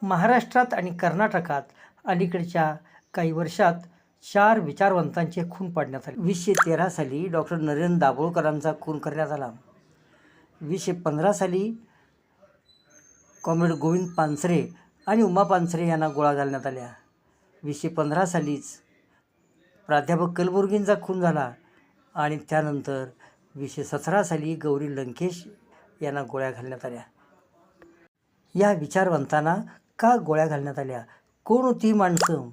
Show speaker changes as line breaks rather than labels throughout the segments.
महाराष्ट्रात आणि कर्नाटकात अलीकडच्या काही वर्षात 4 विचारवंतांचे खून पाडण्यात आले. 2013 साली डॉक्टर नरेंद्र दाभोळकरांचा खून करण्यात आला. 2015 साली कॉम्रेड गोविंद पानसरे आणि उमा पानसरे यांना गोळ्या घालण्यात आल्या. 2015 सालीच प्राध्यापक कलबुर्गींचा खून झाला आणि त्यानंतर 2017 साली गौरी लंकेश यांना गोळ्या घालण्यात आल्या. या विचारवंतांना का गोळ्या घालण्यात आल्या? कोण होती माणसं?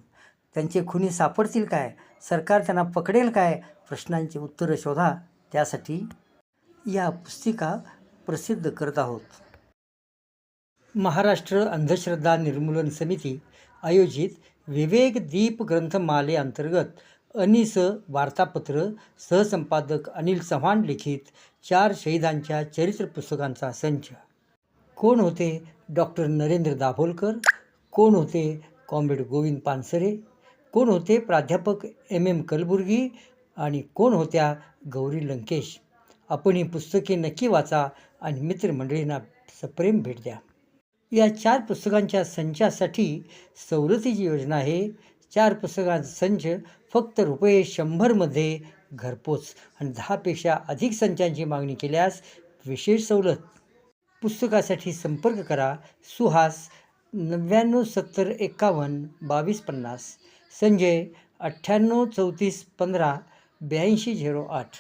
त्यांचे खुनी सापडतील काय? सरकार त्यांना पकडेल काय? प्रश्नांची उत्तरं शोधा. त्यासाठी या पुस्तिका प्रसिद्ध करत आहोत. महाराष्ट्र अंधश्रद्धा निर्मूलन समिती आयोजित विवेक दीप ग्रंथमालेअंतर्गत अनिस वार्तापत्र सहसंपादक अनिल चव्हाण लिखित 4 शहीदांच्या चरित्र पुस्तकांचा संच. कोण होते डॉक्टर नरेंद्र दाभोलकर? कोण होते कॉम्रेड गोविंद पानसरे? कोण होते प्राध्यापक MM कलबुर्गी? आणि कोण होत्या गौरी लंकेश? आपण ही पुस्तके नक्की वाचा आणि मित्रमंडळींना सप्रेम भेट द्या. या 4 पुस्तकांच्या संचासाठी सवलतीची योजना आहे. 4 पुस्तकांचा संच फक्त ₹100 मध्ये घरपोच आणि 10 पेक्षा अधिक संचांची मागणी केल्यास विशेष सवलत. पुस्तकासाठी संपर्क करा. सुहास 99 70 51 22 50, संजय 98 34 15 82 08.